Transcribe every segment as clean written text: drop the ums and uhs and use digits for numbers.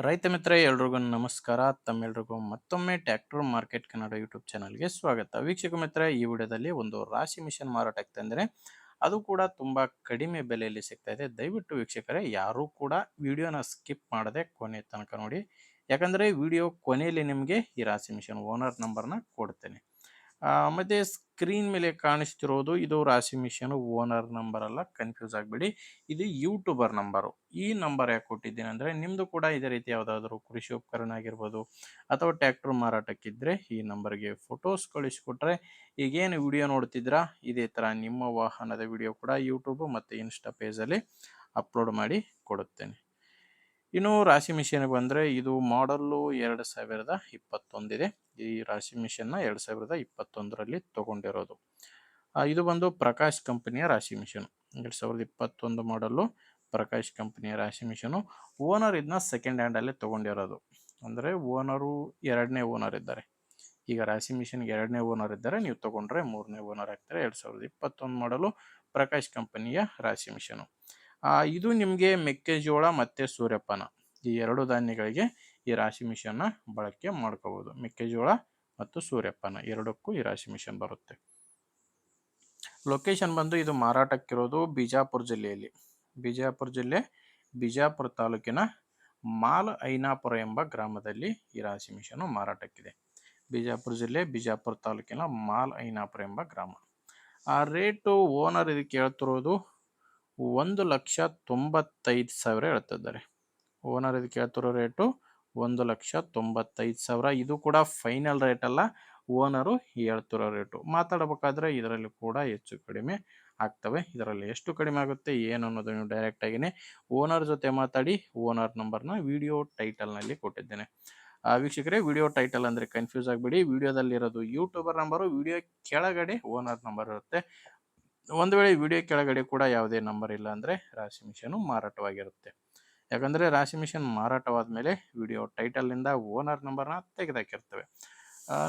ರೈತ ಮಿತ್ರ ಎಲ್ರಿಗೂ ನಮಸ್ಕಾರ. ತಮ್ಮೆಲ್ರಿಗೂ ಮತ್ತೊಮ್ಮೆ ಟ್ರ್ಯಾಕ್ಟರ್ ಮಾರ್ಕೆಟ್ ಕನ್ನಡ ಯೂಟ್ಯೂಬ್ ಚಾನಲ್ಗೆ ಸ್ವಾಗತ. ವೀಕ್ಷಕ ಮಿತ್ರ, ಈ ವಿಡಿಯೋದಲ್ಲಿ ಒಂದು ರಾಶಿ ಮಿಷನ್ ಮಾರಾಟಕ್ಕೆ ತಂದರೆ ಅದು ಕೂಡ ತುಂಬಾ ಕಡಿಮೆ ಬೆಲೆಯಲ್ಲಿ ಸಿಗ್ತಾ ಇದೆ. ದಯವಿಟ್ಟು ವೀಕ್ಷಕರೇ ಯಾರೂ ಕೂಡ ವಿಡಿಯೋನ ಸ್ಕಿಪ್ ಮಾಡದೆ ಕೊನೆ ತನಕ ನೋಡಿ. ಯಾಕಂದ್ರೆ ವಿಡಿಯೋ ಕೊನೆಯಲ್ಲಿ ನಿಮಗೆ ಈ ರಾಶಿ ಮಿಷನ್ ಓನರ್ ನಂಬರ್ನ ಕೊಡ್ತೇನೆ. ಮತ್ತೆ ಸ್ಕ್ರೀನ್ ಮೇಲೆ ಕಾಣಿಸ್ತಿರೋದು ಇದು ರಾಶಿ ಮಿಷನ್ ಓನರ್ ನಂಬರ್ ಅಲ್ಲ, ಕನ್ಫ್ಯೂಸ್ ಆಗಬೇಡಿ. ಇದು ಯೂಟ್ಯೂಬರ್ ನಂಬರು. ಈ ನಂಬರ್ ಯಾಕೆ ಕೊಟ್ಟಿದ್ದೀನಿ ಅಂದರೆ, ನಿಮ್ಮದು ಕೂಡ ಇದೇ ರೀತಿ ಯಾವುದಾದ್ರೂ ಕೃಷಿ ಉಪಕರಣ ಆಗಿರ್ಬೋದು ಅಥವಾ ಟ್ರ್ಯಾಕ್ಟರ್ ಮಾರಾಟಕ್ಕಿದ್ದರೆ ಈ ನಂಬರ್ಗೆ ಫೋಟೋಸ್ ಕಳಿಸ್ಕೊಟ್ರೆ ಈಗೇನು ವಿಡಿಯೋ ನೋಡ್ತಿದ್ರಾ ಇದೇ ಥರ ನಿಮ್ಮ ವಾಹನದ ವಿಡಿಯೋ ಕೂಡ ಯೂಟ್ಯೂಬ್ ಮತ್ತು ಇನ್ಸ್ಟಾ ಪೇಜಲ್ಲಿ ಅಪ್ಲೋಡ್ ಮಾಡಿ ಕೊಡುತ್ತೇನೆ. ಇನ್ನು ರಾಶಿ ಮಿಷನ್ ಬಂದರೆ ಇದು ಮಾಡಲ್ಲು 2021 ಇದೆ. ಈ ರಾಶಿ ಮಿಷನ್ನ 2021ರಲ್ಲಿ ತೊಗೊಂಡಿರೋದು. ಇದು ಬಂದು ಪ್ರಕಾಶ್ ಕಂಪನಿಯ ರಾಶಿ ಮಿಷನ್. 2021 ಮಾಡಲ್ಲು ಪ್ರಕಾಶ್ ಕಂಪನಿಯ ರಾಶಿ ಮಿಷನು. ಓನರ್ ಇದನ್ನ ಸೆಕೆಂಡ್ ಹ್ಯಾಂಡಲ್ಲೇ ತೊಗೊಂಡಿರೋದು. ಅಂದರೆ ಓನರು ಎರಡನೇ ಓನರ್ ಇದ್ದಾರೆ. ಈಗ ರಾಶಿ ಮಿಷನ್ಗೆ ಎರಡನೇ ಓನರ್ ಇದ್ದಾರೆ, ನೀವು ತೊಗೊಂಡ್ರೆ ಮೂರನೇ ಓನರ್ ಆಗ್ತಾರೆ. 2021 ಮಾಡಲು ಪ್ರಕಾಶ್ ಕಂಪನಿಯ ರಾಶಿ ಮಿಷನು. ಇದು ನಿಮಗೆ ಮೆಕ್ಕೆಜೋಳ ಮತ್ತು ಸೂರ್ಯಪಾನ ಈ ಎರಡು ಧಾನ್ಯಗಳಿಗೆ ಈ ರಾಶಿ ಮಿಷನ್ನ ಬಳಕೆ ಮಾಡ್ಕೋಬೋದು. ಮೆಕ್ಕೆಜೋಳ ಮತ್ತು ಸೂರ್ಯಪಾನ ಎರಡಕ್ಕೂ ಈ ರಾಶಿ ಮಿಷನ್ ಬರುತ್ತೆ. ಲೊಕೇಶನ್ ಬಂದು ಇದು ಮಾರಾಟಕ್ಕಿರೋದು ಬಿಜಾಪುರ ಜಿಲ್ಲೆಯಲ್ಲಿ. ಬಿಜಾಪುರ ಜಿಲ್ಲೆ, ಬಿಜಾಪುರ ತಾಲೂಕಿನ ಮಾಲ್ ಐನಾಪುರ ಎಂಬ ಗ್ರಾಮದಲ್ಲಿ ಈ ರಾಶಿ ಮಿಷನ್ ಮಾರಾಟಕ್ಕಿದೆ. ಬಿಜಾಪುರ ಜಿಲ್ಲೆ, ಬಿಜಾಪುರ ತಾಲೂಕಿನ ಮಾಲ್ ಐನಾಪುರ ಎಂಬ ಗ್ರಾಮ. ಆ ರೇಟು ಓನರ್ ಇದಕ್ಕೆ ಹೇಳ್ತಿರೋದು 1,95,000 ಹೇಳ್ತಿದ್ದಾರೆ. ಓನರ್ ಇದಕ್ಕೆ ಹೇಳ್ತಿರೋ ರೇಟು 1,95,000. ಇದು ಕೂಡ ಫೈನಲ್ ರೇಟ್ ಅಲ್ಲ, ಓನರು ಹೇಳ್ತಿರೋ ರೇಟು. ಮಾತಾಡಬೇಕಾದ್ರೆ ಇದರಲ್ಲಿ ಕೂಡ ಹೆಚ್ಚು ಕಡಿಮೆ ಆಗ್ತವೆ. ಇದರಲ್ಲಿ ಎಷ್ಟು ಕಡಿಮೆ ಆಗುತ್ತೆ ಏನು ಅನ್ನೋದು ನೀವು ಡೈರೆಕ್ಟಾಗಿಯೇ ಓನರ್ ಜೊತೆ ಮಾತಾಡಿ. ಓನರ್ ನಂಬರ್ನ ವಿಡಿಯೋ ಟೈಟಲ್ನಲ್ಲಿ ಕೊಟ್ಟಿದ್ದೇನೆ. ವೀಕ್ಷಕರೇ, ವಿಡಿಯೋ ಟೈಟಲ್ ಅಂದರೆ ಕನ್ಫ್ಯೂಸ್ ಆಗಬೇಡಿ. ವಿಡಿಯೋದಲ್ಲಿರೋದು ಯೂಟ್ಯೂಬರ್ ನಂಬರು, ವಿಡಿಯೋ ಕೆಳಗಡೆ ಓನರ್ ನಂಬರ್ ಇರುತ್ತೆ. ಒಂದು ವೇಳೆ ವಿಡಿಯೋ ಕೆಳಗಡೆ ಕೂಡ ಯಾವುದೇ ನಂಬರ್ ಇಲ್ಲ ಅಂದರೆ ರಾಶಿ ಮಿಷನು ಮಾರಾಟವಾಗಿರುತ್ತೆ. ಯಾಕಂದರೆ ರಾಶಿ ಮಿಷನ್ ಮಾರಾಟವಾದ ಮೇಲೆ ವಿಡಿಯೋ ಟೈಟಲ್ನಿಂದ ಓನರ್ ನಂಬರ್ನ ತೆಗೆದಾಕಿರ್ತವೆ.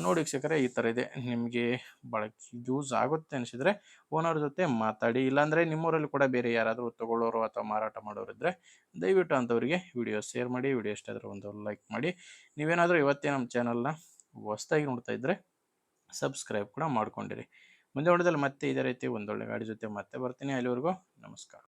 ನೋಡಿ ವೀಕ್ಷಕರೇ, ಈ ಥರ ಇದೆ. ನಿಮಗೆ ಬಳಕೆ ಯೂಸ್ ಆಗುತ್ತೆ ಅನಿಸಿದರೆ ಓನರ್ ಜೊತೆ ಮಾತಾಡಿ. ಇಲ್ಲಾಂದರೆ ನಿಮ್ಮೂರಲ್ಲಿ ಕೂಡ ಬೇರೆ ಯಾರಾದರೂ ತಗೊಳ್ಳೋರು ಅಥವಾ ಮಾರಾಟ ಮಾಡೋರು ಇದ್ದರೆ ದಯವಿಟ್ಟು ಅಂಥವರಿಗೆ ವಿಡಿಯೋ ಶೇರ್ ಮಾಡಿ. ವಿಡಿಯೋ ಇಷ್ಟ ಆದರೆ ಒಂದು ಲೈಕ್ ಮಾಡಿ. ನೀವೇನಾದರೂ ಇವತ್ತೇ ನಮ್ಮ ಚಾನಲ್ನ ಹೊಸದಾಗಿ ನೋಡ್ತಾ ಇದ್ದರೆ ಸಬ್ಸ್ಕ್ರೈಬ್ ಕೂಡ ಮಾಡ್ಕೊಂಡಿರಿ. ಮುಂದೆ ಹೊಡೆದಲ್ಲಿ ಮತ್ತೆ ಇದೇ ರೀತಿ ಒಂದೊಳ್ಳೆ ಗಾಡಿ ಜೊತೆ ಮತ್ತೆ ಬರ್ತೀನಿ. ಅಲ್ಲಿವರೆಗೂ ನಮಸ್ಕಾರ.